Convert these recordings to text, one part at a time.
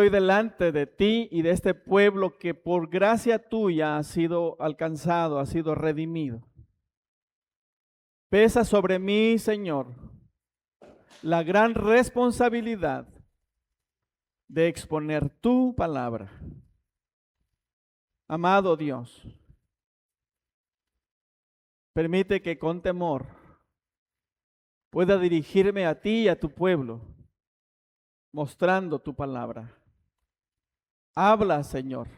estoy delante de ti y de este pueblo que por gracia tuya ha sido alcanzado, ha sido redimido. Pesa sobre mí, Señor, la gran responsabilidad de exponer tu palabra. Amado Dios, permite que con temor pueda dirigirme a ti y a tu pueblo, mostrando tu palabra. Habla, Señor,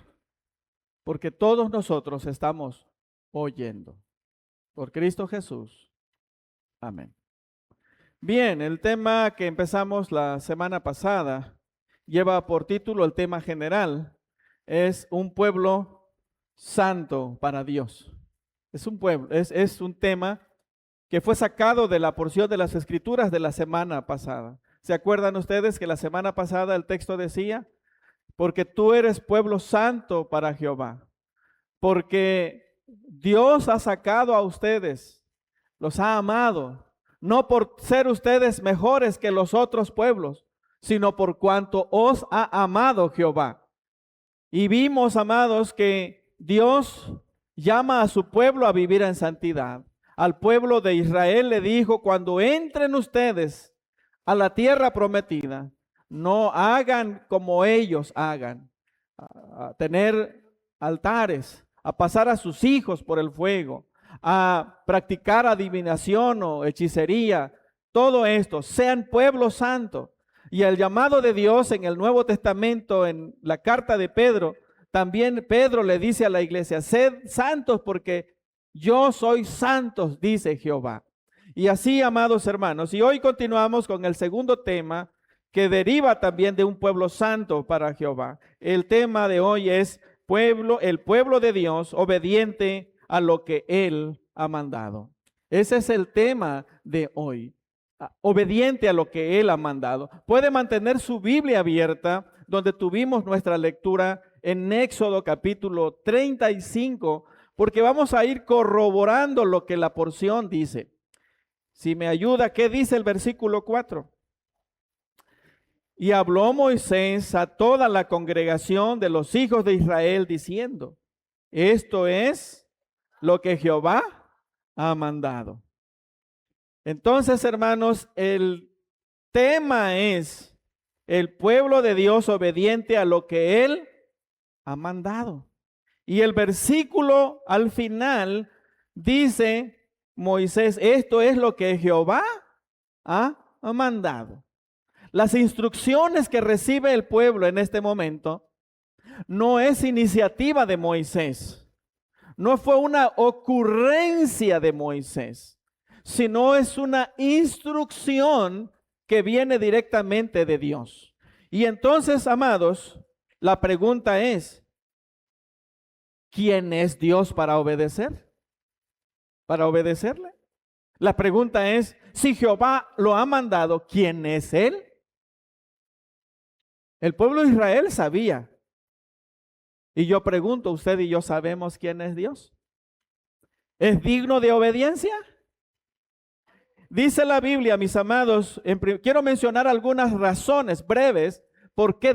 porque todos nosotros estamos oyendo. Por Cristo Jesús. Amén. Bien, el tema que empezamos la semana pasada lleva por título, el tema general, es un pueblo santo para Dios. Es un tema que fue sacado de la porción de las Escrituras de la semana pasada. ¿Se acuerdan ustedes que la semana pasada el texto decía? Porque tú eres pueblo santo para Jehová. Porque Dios ha sacado a ustedes, los ha amado, no por ser ustedes mejores que los otros pueblos, sino por cuanto os ha amado Jehová. Y vimos, amados, que Dios llama a su pueblo a vivir en santidad. Al pueblo de Israel le dijo, cuando entren ustedes a la tierra prometida, no hagan como ellos hagan, a tener altares, a pasar a sus hijos por el fuego, a practicar adivinación o hechicería, todo esto, sean pueblo santo. Y el llamado de Dios en el Nuevo Testamento, en la carta de Pedro, también Pedro le dice a la iglesia, sed santos porque yo soy santos, dice Jehová. Y así, amados hermanos, y hoy continuamos con el segundo tema que deriva también de un pueblo santo para Jehová. El tema de hoy es el pueblo de Dios obediente a lo que Él ha mandado. Ese es el tema de hoy, obediente a lo que Él ha mandado. Puede mantener su Biblia abierta, donde tuvimos nuestra lectura en Éxodo capítulo 35, porque vamos a ir corroborando lo que la porción dice. Si me ayuda, ¿qué dice el versículo 4? Y habló Moisés a toda la congregación de los hijos de Israel diciendo, esto es lo que Jehová ha mandado. Entonces, hermanos, el tema es el pueblo de Dios obediente a lo que Él ha mandado. Y el versículo al final dice Moisés, esto es lo que Jehová ha mandado. Las instrucciones que recibe el pueblo en este momento no es iniciativa de Moisés, no fue una ocurrencia de Moisés, sino es una instrucción que viene directamente de Dios. Y entonces, amados, la pregunta es, ¿quién es Dios para obedecer? ¿Para obedecerle? La pregunta es, si Jehová lo ha mandado, ¿quién es Él? El pueblo de Israel sabía. Y yo pregunto, ¿usted y yo sabemos quién es Dios? ¿Es digno de obediencia? Dice la Biblia, mis amados, quiero mencionar algunas razones breves por qué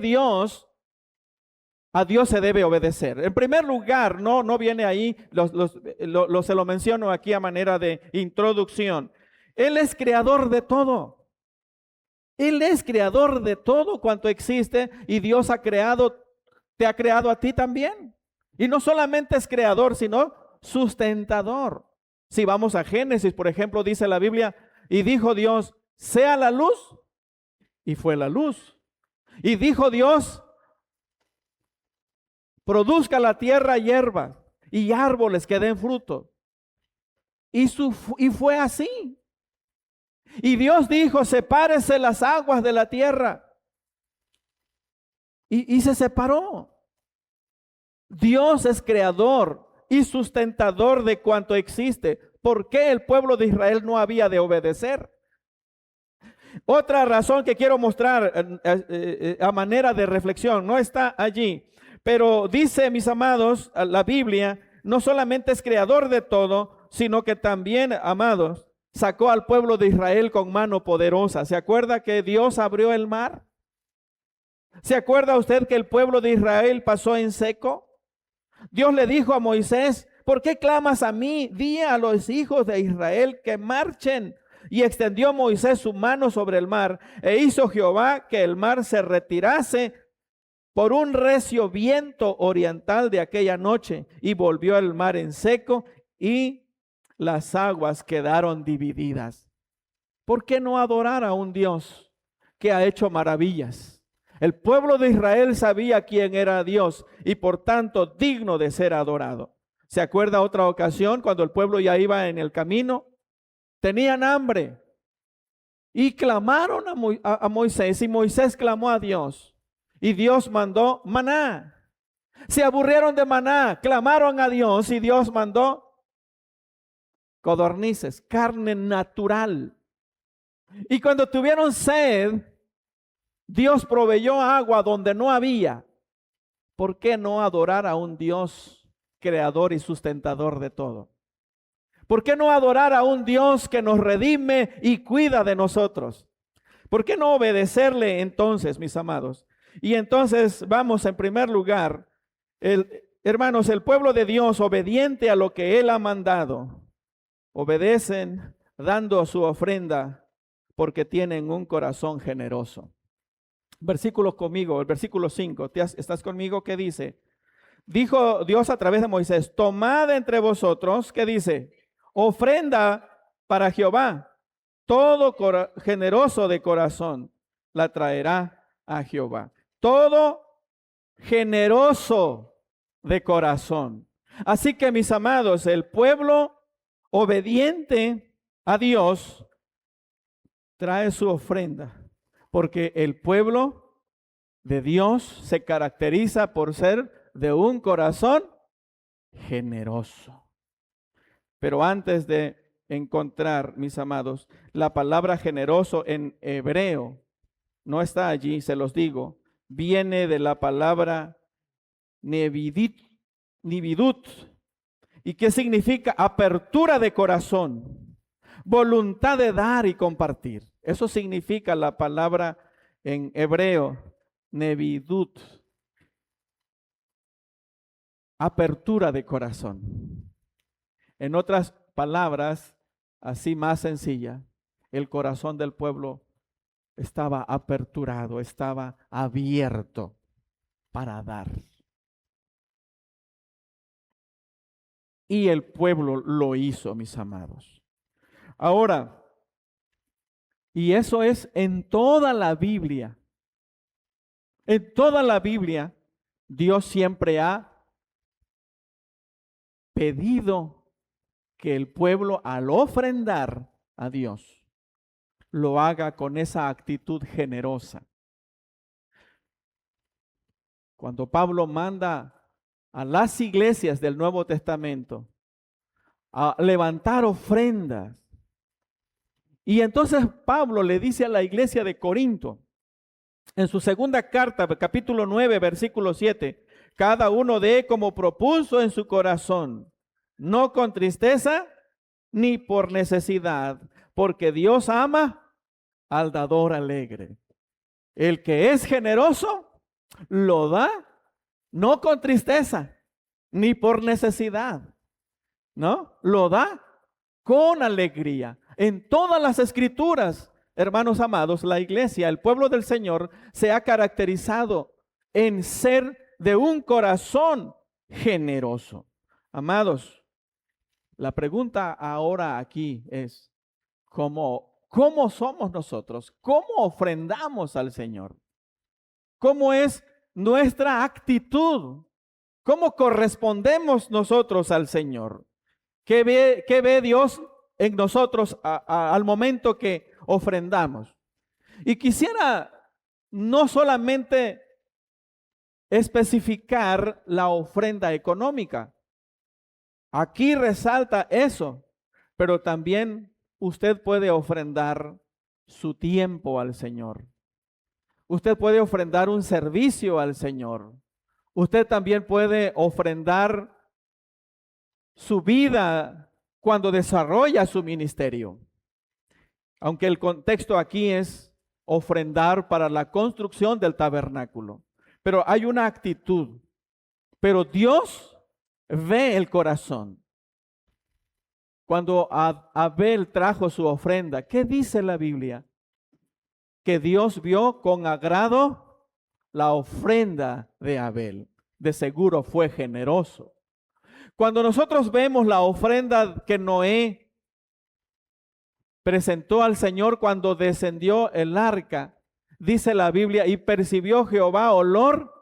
a Dios se debe obedecer. En primer lugar, no viene ahí, se lo menciono aquí a manera de introducción. Él es creador de todo. Él es creador de todo cuanto existe y Dios te ha creado a ti también. Y no solamente es creador, sino sustentador. Si vamos a Génesis, por ejemplo, dice la Biblia, y dijo Dios, sea la luz, y fue la luz. Y dijo Dios, produzca la tierra hierba y árboles que den fruto. Y fue así. Y Dios dijo, sepárese las aguas de la tierra. Y se separó. Dios es creador y sustentador de cuanto existe. ¿Por qué el pueblo de Israel no había de obedecer? Otra razón que quiero mostrar a manera de reflexión, no está allí, pero dice, mis amados, la Biblia no solamente es creador de todo, sino que también, amados, sacó al pueblo de Israel con mano poderosa. ¿Se acuerda que Dios abrió el mar? ¿Se acuerda usted que el pueblo de Israel pasó en seco? Dios le dijo a Moisés, ¿por qué clamas a mí? Di a los hijos de Israel que marchen. Y extendió Moisés su mano sobre el mar, e hizo Jehová que el mar se retirase por un recio viento oriental de aquella noche, y volvió el mar en seco, y las aguas quedaron divididas. ¿Por qué no adorar a un Dios que ha hecho maravillas? El pueblo de Israel sabía quién era Dios y por tanto digno de ser adorado. ¿Se acuerda otra ocasión cuando el pueblo ya iba en el camino? Tenían hambre y clamaron a Moisés, y Moisés clamó a Dios y Dios mandó maná. Se aburrieron de maná, clamaron a Dios y Dios mandó codornices, carne natural. Y cuando tuvieron sed, Dios proveyó agua donde no había. ¿Por qué no adorar a un Dios creador y sustentador de todo? ¿Por qué no adorar a un Dios que nos redime y cuida de nosotros? ¿Por qué no obedecerle entonces, mis amados? Y entonces vamos en primer lugar, hermanos, el pueblo de Dios obediente a lo que Él ha mandado, obedecen dando su ofrenda porque tienen un corazón generoso. Versículos conmigo, el versículo 5, ¿estás conmigo? ¿Qué dice? Dijo Dios a través de Moisés, tomad entre vosotros, ¿qué dice? Ofrenda para Jehová. Todo generoso de corazón la traerá a Jehová. Todo generoso de corazón. Así que, mis amados, el pueblo obediente a Dios trae su ofrenda, porque el pueblo de Dios se caracteriza por ser de un corazón generoso. Pero antes de encontrar, mis amados, la palabra generoso en hebreo, no está allí, se los digo, viene de la palabra nevidut. ¿Y qué significa? Apertura de corazón, voluntad de dar y compartir. Eso significa la palabra en hebreo, nevidut. Apertura de corazón. En otras palabras, así más sencilla, el corazón del pueblo estaba aperturado, estaba abierto para dar. Y el pueblo lo hizo, mis amados. Ahora, y eso es en toda la Biblia. En toda la Biblia, Dios siempre ha pedido que el pueblo, al ofrendar a Dios, lo haga con esa actitud generosa. Cuando Pablo manda a las iglesias del Nuevo Testamento a levantar ofrendas, y entonces Pablo le dice a la iglesia de Corinto, en su segunda carta, capítulo 9, versículo 7, cada uno dé como propuso en su corazón, no con tristeza ni por necesidad, porque Dios ama al dador alegre. El que es generoso lo da no con tristeza ni por necesidad, ¿no? Lo da con alegría. En todas las escrituras, hermanos amados, la iglesia, el pueblo del Señor, se ha caracterizado en ser de un corazón generoso. Amados, la pregunta ahora aquí es, ¿cómo somos nosotros? ¿Cómo ofrendamos al Señor? ¿Cómo es nuestra actitud? ¿Cómo correspondemos nosotros al Señor? ¿Qué ve Dios en nosotros al momento que ofrendamos? Y quisiera no solamente especificar la ofrenda económica. Aquí resalta eso, pero también usted puede ofrendar su tiempo al Señor. Usted puede ofrendar un servicio al Señor. Usted también puede ofrendar su vida cuando desarrolla su ministerio. Aunque el contexto aquí es ofrendar para la construcción del tabernáculo. Pero hay una actitud. Pero Dios ve el corazón. Cuando Abel trajo su ofrenda, ¿qué dice la Biblia? Que Dios vio con agrado la ofrenda de Abel. De seguro fue generoso. Cuando nosotros vemos la ofrenda que Noé presentó al Señor cuando descendió el arca, dice la Biblia, y percibió Jehová olor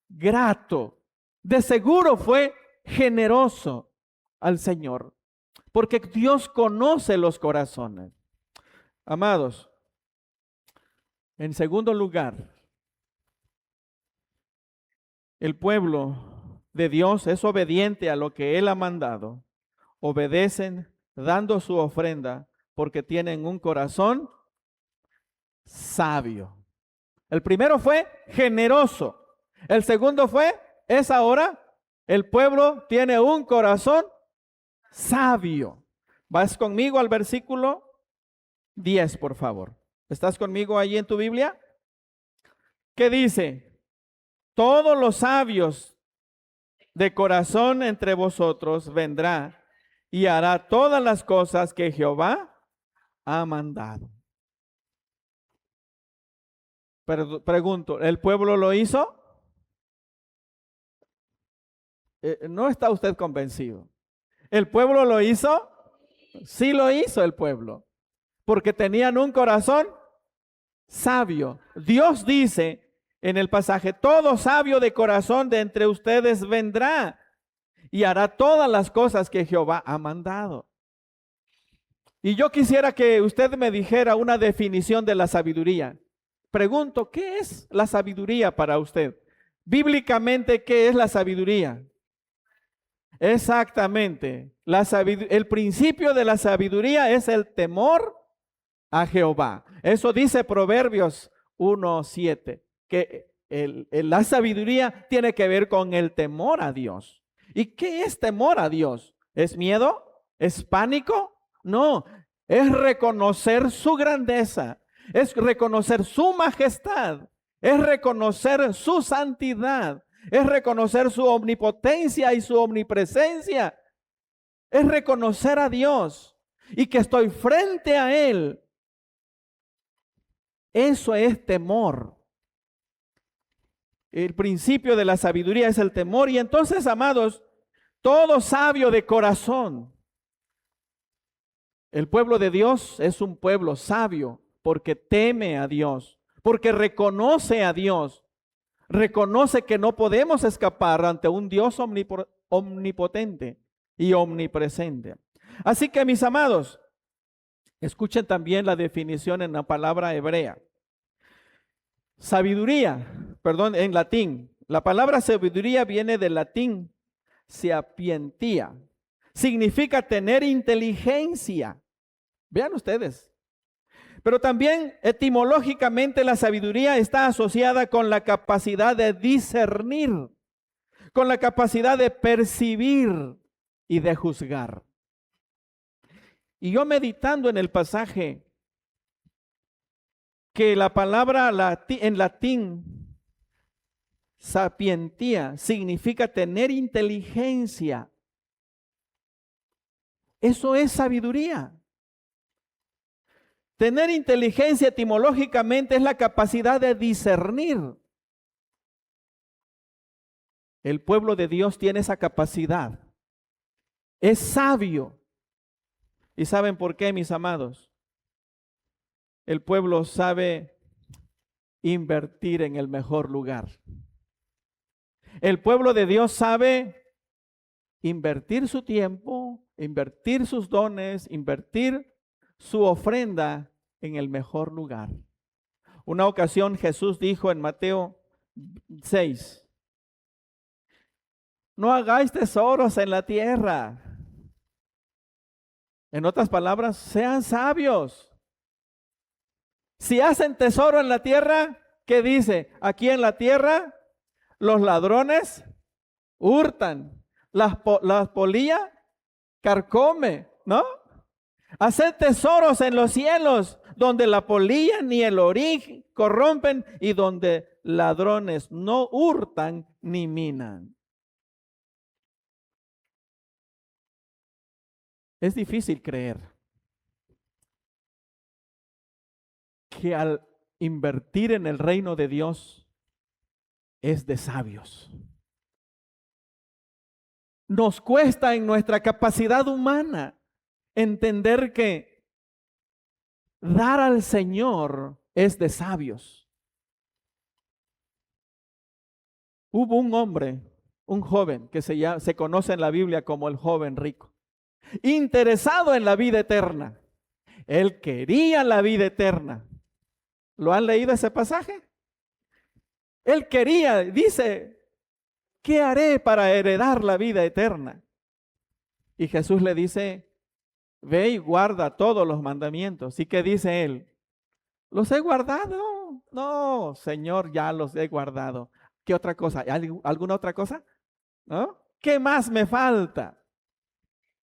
grato. De seguro fue generoso al Señor, porque Dios conoce los corazones. Amados, en segundo lugar, el pueblo de Dios es obediente a lo que Él ha mandado. Obedecen dando su ofrenda porque tienen un corazón sabio. El primero fue generoso. El segundo es ahora, el pueblo tiene un corazón sabio. ¿Vas conmigo al versículo 10, por favor? ¿Estás conmigo ahí en tu Biblia? ¿Qué dice? Todos los sabios de corazón entre vosotros vendrá y hará todas las cosas que Jehová ha mandado. Pregunto, ¿el pueblo lo hizo? ¿No está usted convencido? ¿El pueblo lo hizo? Sí lo hizo el pueblo, porque tenían un corazón sabio. Dios dice en el pasaje, todo sabio de corazón de entre ustedes vendrá y hará todas las cosas que Jehová ha mandado. Y yo quisiera que usted me dijera una definición de la sabiduría. Pregunto, ¿qué es la sabiduría para usted? Bíblicamente, ¿qué es la sabiduría? Exactamente. El principio de la sabiduría es el temor a Jehová. Eso dice Proverbios 1:7, que la sabiduría tiene que ver con el temor a Dios. ¿Y qué es temor a Dios? ¿Es miedo? ¿Es pánico? No, es reconocer su grandeza, es reconocer su majestad, es reconocer su santidad, es reconocer su omnipotencia y su omnipresencia, es reconocer a Dios y que estoy frente a Él. Eso es temor. El principio de la sabiduría es el temor. Y entonces, amados, todo sabio de corazón. El pueblo de Dios es un pueblo sabio porque teme a Dios, porque reconoce a Dios, reconoce que no podemos escapar ante un Dios omnipotente y omnipresente. Así que, mis amados, escuchen también la definición en la palabra hebrea. Sabiduría, perdón, en latín. La palabra sabiduría viene del latín sapientia. Significa tener inteligencia. Vean ustedes. Pero también etimológicamente la sabiduría está asociada con la capacidad de discernir, con la capacidad de percibir y de juzgar. Y yo meditando en el pasaje, que la palabra en latín, sapientia, significa tener inteligencia. Eso es sabiduría. Tener inteligencia etimológicamente es la capacidad de discernir. El pueblo de Dios tiene esa capacidad. Es sabio. ¿Y saben por qué, mis amados? El pueblo sabe invertir en el mejor lugar. El pueblo de Dios sabe invertir su tiempo, invertir sus dones, invertir su ofrenda en el mejor lugar. Una ocasión Jesús dijo en Mateo 6, no hagáis tesoros en la tierra. En otras palabras, sean sabios. Si hacen tesoro en la tierra, ¿qué dice? Aquí en la tierra los ladrones hurtan, las polillas carcome, ¿no? Haced tesoros en los cielos, donde la polilla ni el orín corrompen y donde ladrones no hurtan ni minan. Es difícil creer que al invertir en el reino de Dios es de sabios. Nos cuesta en nuestra capacidad humana entender que dar al Señor es de sabios. Hubo un hombre, un joven, que se conoce en la Biblia como el joven rico, interesado en la vida eterna. Él quería la vida eterna. ¿Lo han leído ese pasaje? Él quería, dice, ¿qué haré para heredar la vida eterna? Y Jesús le dice, ve y guarda todos los mandamientos. ¿Y qué dice él? ¿Los he guardado? No, Señor, ya los he guardado. ¿Qué otra cosa? ¿Alguna otra cosa? ¿No? ¿Qué más me falta?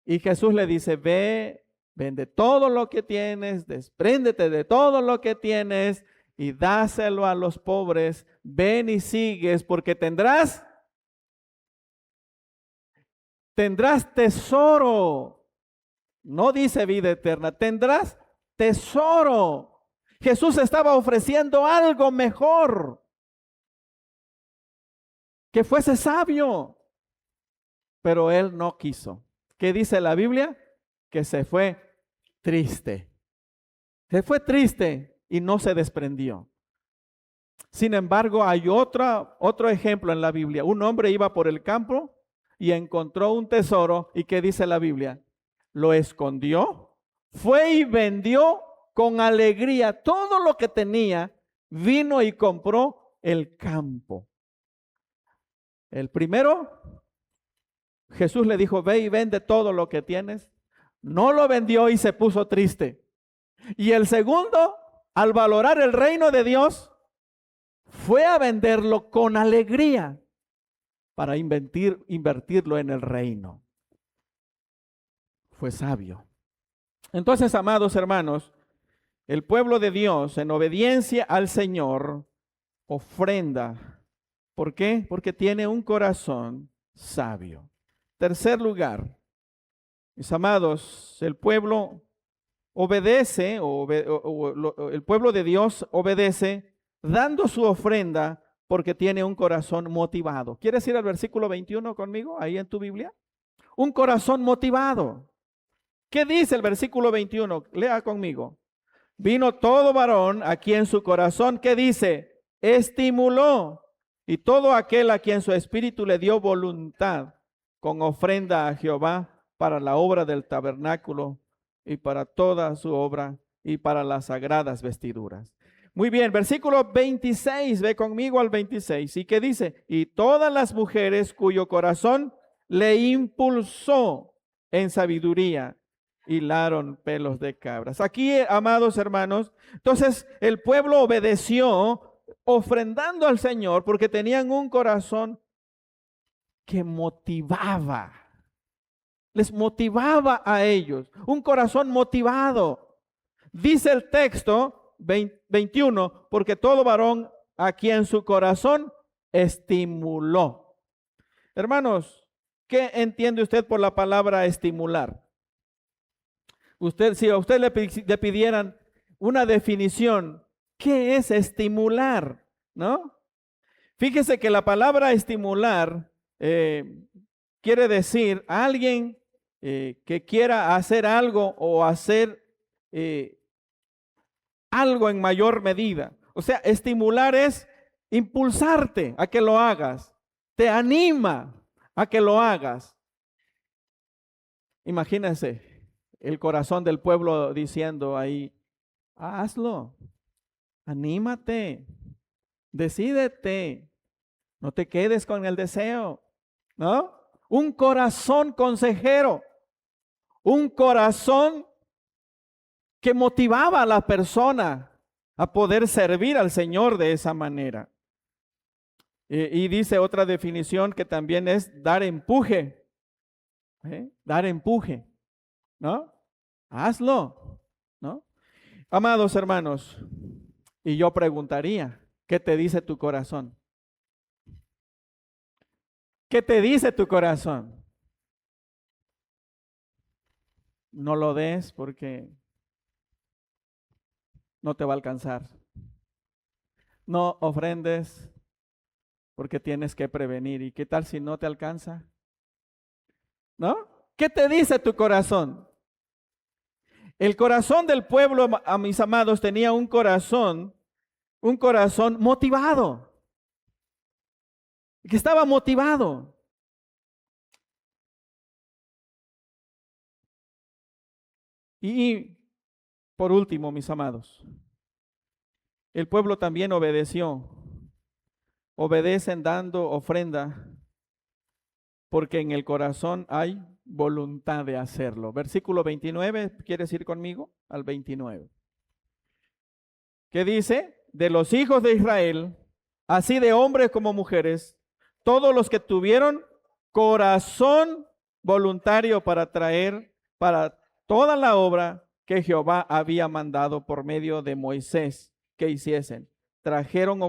Y Jesús le dice, ve, vende todo lo que tienes, despréndete de todo lo que tienes y dáselo a los pobres. Ven y sigues porque tendrás tesoro. No dice vida eterna, tendrás tesoro. Jesús estaba ofreciendo algo mejor, que fuese sabio, pero él no quiso. ¿Qué dice la Biblia? Que se fue triste. Se fue triste y no se desprendió. Sin embargo, hay otro ejemplo en la Biblia. Un hombre iba por el campo y encontró un tesoro. ¿Y qué dice la Biblia? Lo escondió, fue y vendió con alegría todo lo que tenía, vino y compró el campo. El primero, Jesús le dijo, ve y vende todo lo que tienes. No lo vendió y se puso triste. Y el segundo, al valorar el reino de Dios, fue a venderlo con alegría para invertirlo en el reino. Fue sabio. Entonces, amados hermanos, el pueblo de Dios, en obediencia al Señor, ofrenda. ¿Por qué? Porque tiene un corazón sabio. Tercer lugar, mis amados, el pueblo obedece, el pueblo de Dios obedece dando su ofrenda porque tiene un corazón motivado. ¿Quieres ir al versículo 21 conmigo, ahí en tu Biblia? Un corazón motivado. ¿Qué dice el versículo 21? Lea conmigo. Vino todo varón a quien su corazón, ¿qué dice? Estimuló. Y todo aquel a quien su espíritu le dio voluntad con ofrenda a Jehová para la obra del tabernáculo y para toda su obra y para las sagradas vestiduras. Muy bien, versículo 26, ve conmigo al 26. ¿Y qué dice? Y todas las mujeres cuyo corazón le impulsó en sabiduría, hilaron pelos de cabras. Aquí, amados hermanos, entonces el pueblo obedeció ofrendando al Señor porque tenían un corazón que motivaba, les motivaba a ellos, un corazón motivado. Dice el texto 21, porque todo varón a quien su corazón estimuló. Hermanos, ¿qué entiende usted por la palabra estimular? Si a usted le pidieran una definición, ¿qué es estimular? ¿No? Fíjese que la palabra estimular quiere decir a alguien que quiera hacer algo o hacer algo en mayor medida. O sea, estimular es impulsarte a que lo hagas, te anima a que lo hagas. Imagínense el corazón del pueblo diciendo ahí, hazlo, anímate, decídete, no te quedes con el deseo, ¿no? Un corazón consejero, un corazón que motivaba a la persona a poder servir al Señor de esa manera. Y dice otra definición que también es dar empuje, dar empuje, ¿no? hazlo, ¿no? Amados hermanos, y yo preguntaría, ¿qué te dice tu corazón? ¿Qué te dice tu corazón? No lo des porque no te va a alcanzar. No ofrendes porque tienes que prevenir. ¿Y qué tal si no te alcanza? ¿No? ¿Qué te dice tu corazón? El corazón del pueblo, a mis amados, tenía un corazón motivado, que estaba motivado. Y por último, mis amados, el pueblo también obedeció. Obedecen dando ofrenda, porque en el corazón hay voluntad de hacerlo. Versículo 29, ¿quieres ir conmigo? Al 29. ¿Qué dice? De los hijos de Israel, así de hombres como mujeres, todos los que tuvieron corazón voluntario para traer para toda la obra que Jehová había mandado por medio de Moisés que hiciesen, trajeron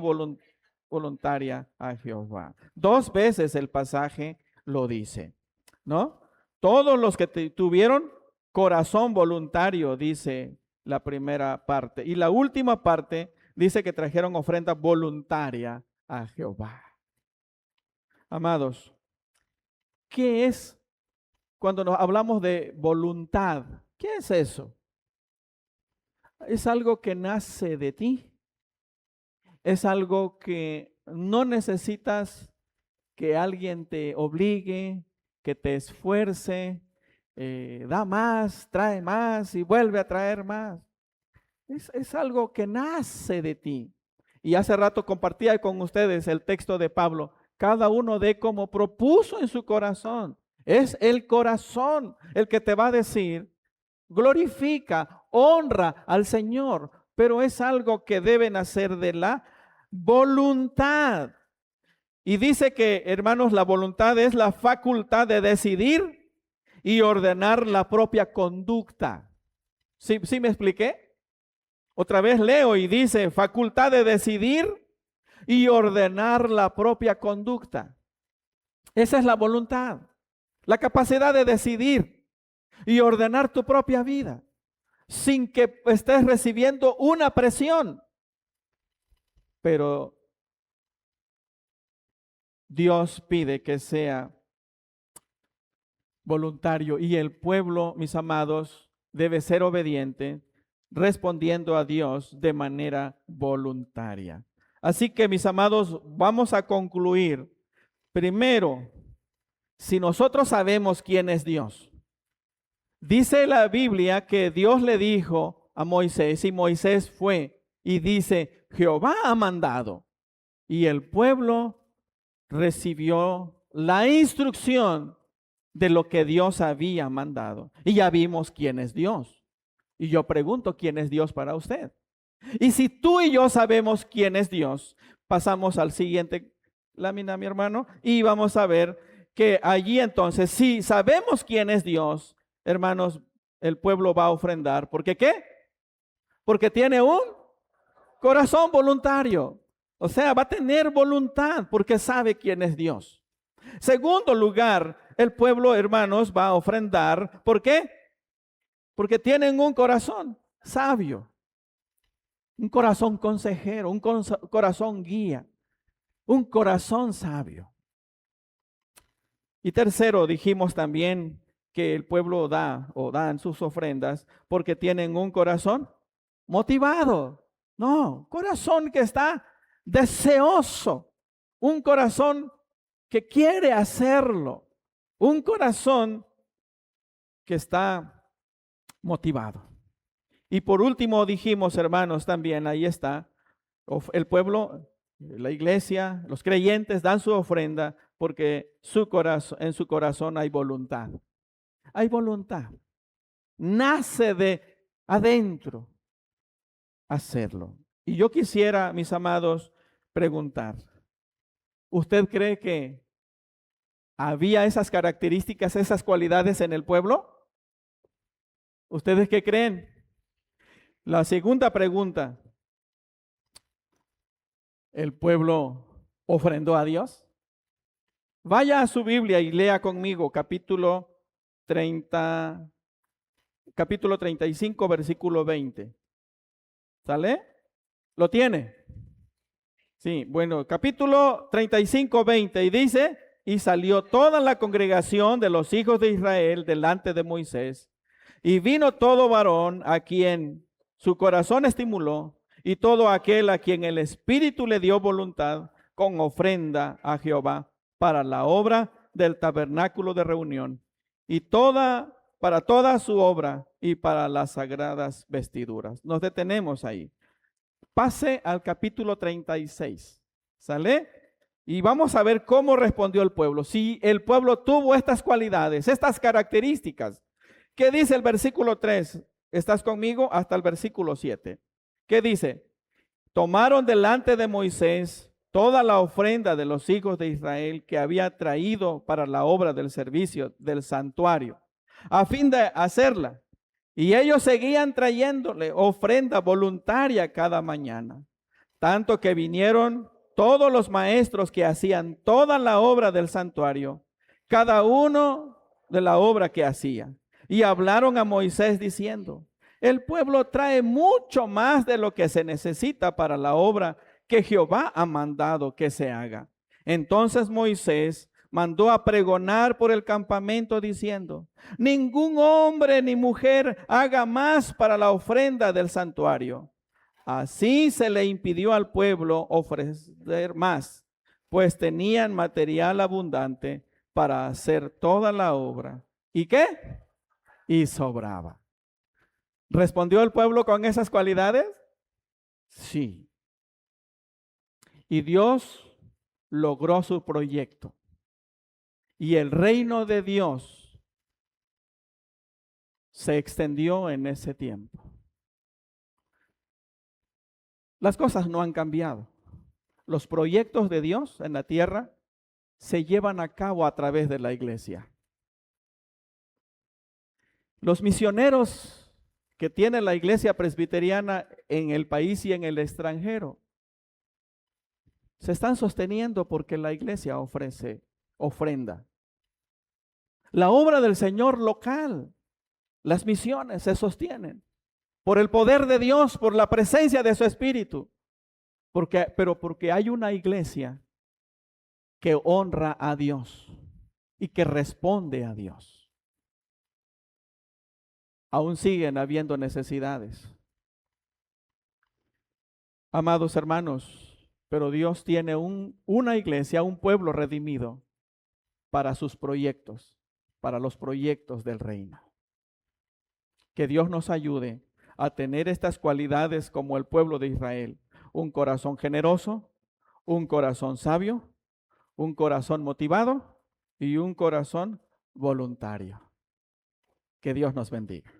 voluntaria a Jehová. Dos veces el pasaje lo dice, ¿no? Todos los que tuvieron corazón voluntario, dice la primera parte. Y la última parte dice que trajeron ofrenda voluntaria a Jehová. Amados, ¿qué es cuando nos hablamos de voluntad? ¿Qué es eso? Es algo que nace de ti. Es algo que no necesitas que alguien te obligue, que te esfuerce, da más, trae más y vuelve a traer más. Es algo que nace de ti. Y hace rato compartía con ustedes el texto de Pablo. Cada uno dé como propuso en su corazón. Es el corazón el que te va a decir, glorifica, honra al Señor, pero es algo que debe nacer de la voluntad. Y dice que, hermanos, la voluntad es la facultad de decidir y ordenar la propia conducta. ¿Sí me expliqué? Otra vez leo y dice, facultad de decidir y ordenar la propia conducta. Esa es la voluntad, la capacidad de decidir y ordenar tu propia vida sin que estés recibiendo una presión. Pero Dios pide que sea voluntario y el pueblo, mis amados, debe ser obediente, respondiendo a Dios de manera voluntaria. Así que, mis amados, vamos a concluir. Primero, si nosotros sabemos quién es Dios, dice la Biblia que Dios le dijo a Moisés y Moisés fue y dice, Jehová ha mandado. Y el pueblo recibió la instrucción de lo que Dios había mandado. Y ya vimos quién es Dios. Y yo pregunto, ¿quién es Dios para usted? Y si tú y yo sabemos quién es Dios, pasamos al siguiente lámina, mi hermano, y vamos a ver que allí entonces, si sabemos quién es Dios, hermanos, el pueblo va a ofrendar. ¿Por qué qué? Porque tiene un corazón voluntario. O sea, va a tener voluntad porque sabe quién es Dios. Segundo lugar, el pueblo, hermanos, va a ofrendar. ¿Por qué? Porque tienen un corazón sabio, un corazón consejero, un corazón guía, un corazón sabio. Y tercero, dijimos también que el pueblo da o dan sus ofrendas porque tienen un corazón motivado. No, corazón que está deseoso, un corazón que quiere hacerlo, un corazón que está motivado. Y por último dijimos, hermanos, también ahí está, el pueblo, la iglesia, los creyentes dan su ofrenda porque en su corazón hay voluntad. Hay voluntad. Nace de adentro hacerlo. Y yo quisiera, mis amados, preguntar, ¿usted cree que había esas características, esas cualidades en el pueblo? ¿Ustedes qué creen? La segunda pregunta, ¿el pueblo ofrendó a Dios? Vaya a su Biblia y lea conmigo capítulo 35, versículo 20. ¿Sale? ¿Lo tiene? Sí, bueno, capítulo 35, 20, y dice, y salió toda la congregación de los hijos de Israel delante de Moisés, y vino todo varón a quien su corazón estimuló, y todo aquel a quien el Espíritu le dio voluntad, con ofrenda a Jehová para la obra del tabernáculo de reunión, y para toda su obra y para las sagradas vestiduras. Nos detenemos ahí. Pase al capítulo 36, ¿sale? Y vamos a ver cómo respondió el pueblo. Si el pueblo tuvo estas cualidades, estas características. ¿Qué dice el versículo 3? ¿Estás conmigo? Hasta el versículo 7. ¿Qué dice? Tomaron delante de Moisés toda la ofrenda de los hijos de Israel que había traído para la obra del servicio del santuario, a fin de hacerla. Y ellos seguían trayéndole ofrenda voluntaria cada mañana, tanto que vinieron todos los maestros que hacían toda la obra del santuario, cada uno de la obra que hacía, y hablaron a Moisés diciendo, el pueblo trae mucho más de lo que se necesita para la obra que Jehová ha mandado que se haga. Entonces Moisés mandó a pregonar por el campamento diciendo, ningún hombre ni mujer haga más para la ofrenda del santuario. Así se le impidió al pueblo ofrecer más, pues tenían material abundante para hacer toda la obra. ¿Y qué? Y sobraba. ¿Respondió el pueblo con esas cualidades? Sí. Y Dios logró su proyecto. Y el reino de Dios se extendió en ese tiempo. Las cosas no han cambiado. Los proyectos de Dios en la tierra se llevan a cabo a través de la iglesia. Los misioneros que tiene la iglesia presbiteriana en el país y en el extranjero se están sosteniendo porque la iglesia ofrece ofrenda. La obra del Señor local, las misiones se sostienen por el poder de Dios, por la presencia de su Espíritu, pero porque hay una iglesia que honra a Dios y que responde a Dios. Aún siguen habiendo necesidades. Amados hermanos, pero Dios tiene una iglesia, un pueblo redimido para sus proyectos, para los proyectos del reino. Que Dios nos ayude a tener estas cualidades como el pueblo de Israel. Un corazón generoso, un corazón sabio, un corazón motivado y un corazón voluntario. Que Dios nos bendiga.